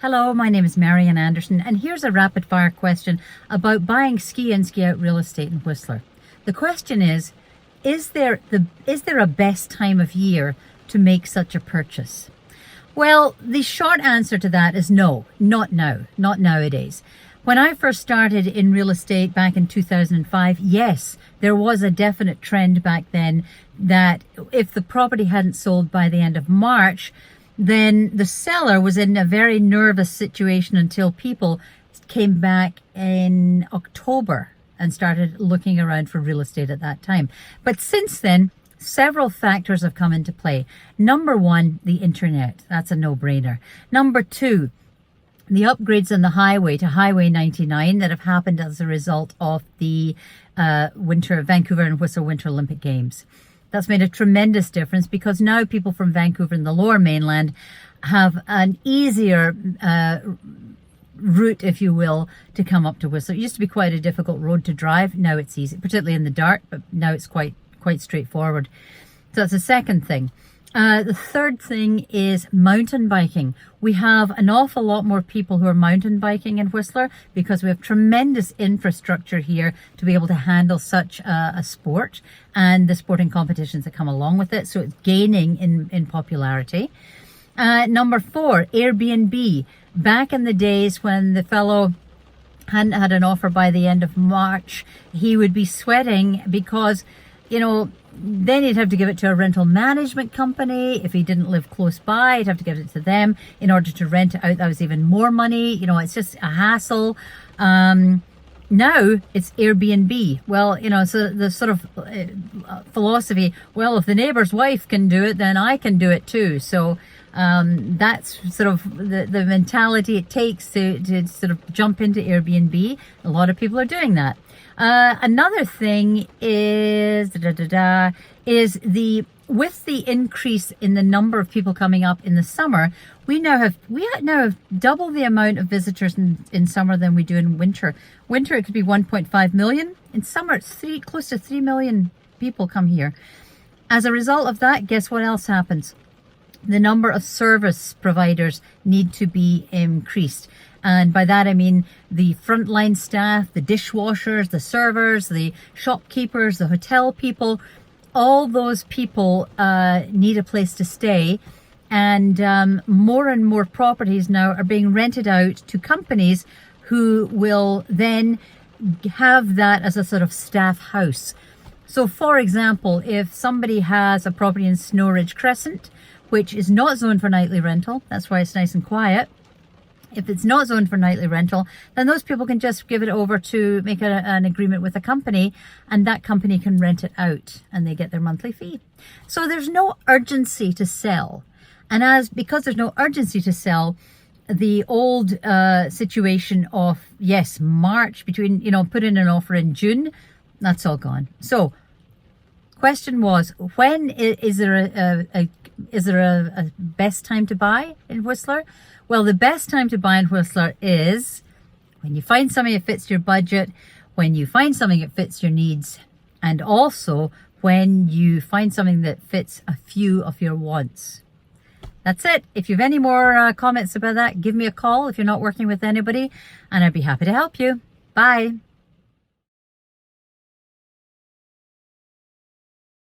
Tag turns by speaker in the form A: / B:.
A: Hello, my name is Marion Anderson, and here's a rapid fire question about buying ski in, ski out real estate in Whistler. The question is there a best time of year to make such a purchase? Well, the short answer to that is no, not now, not nowadays. When I first started in real estate back in 2005, yes, there was a definite trend back then that if the property hadn't sold by the end of March, then the seller was in a very nervous situation until people came back in October and started looking around for real estate at that time. But since then, several factors have come into play. Number one, the internet. That's a no-brainer. Number two, the upgrades on the highway to Highway 99 that have happened as a result of the Vancouver and Whistler Winter Olympic Games. That's made a tremendous difference because now people from Vancouver and the Lower Mainland have an easier route, if you will, to come up to Whistler. It used to be quite a difficult road to drive. Now it's easy, particularly in the dark, but now it's quite straightforward. So that's the second thing. The third thing is mountain biking. We have an awful lot more people who are mountain biking in Whistler because we have tremendous infrastructure here to be able to handle such a sport and the sporting competitions that come along with it. So it's gaining in popularity. Number four, Airbnb. Back in the days when the fellow hadn't had an offer by the end of March, he would be sweating because, then he'd have to give it to a rental management company. If he didn't live close by, he'd have to give it to them in order to rent it out. That was even more money. It's just a hassle. Now it's Airbnb. Well, so the sort of philosophy, well, if the neighbor's wife can do it, then I can do it too. So that's sort of the mentality it takes to sort of jump into Airbnb. A lot of people are doing that. Another thing is with the increase in the number of people coming up in the summer, we now have double the amount of visitors in summer than we do in winter. Winter it could be 1.5 million. In summer it's close to 3 million people come here. As a result of that, guess what else happens? The number of service providers need to be increased. And by that I mean the frontline staff, the dishwashers, the servers, the shopkeepers, the hotel people. All those people need a place to stay. And more and more properties now are being rented out to companies who will then have that as a sort of staff house. So for example, if somebody has a property in Snow Ridge Crescent, which is not zoned for nightly rental, that's why it's nice and quiet. If it's not zoned for nightly rental, then those people can just give it over to make an agreement with a company, and that company can rent it out and they get their monthly fee. So there's no urgency to sell. And because there's no urgency to sell, the old situation of, yes, March between, put in an offer in June, that's all gone. So question was, when is there a best time to buy in Whistler? Well, the best time to buy in Whistler is when you find something that fits your budget, when you find something that fits your needs, and also when you find something that fits a few of your wants. That's it. If you have any more comments about that, give me a call if you're not working with anybody, and I'd be happy to help you. Bye.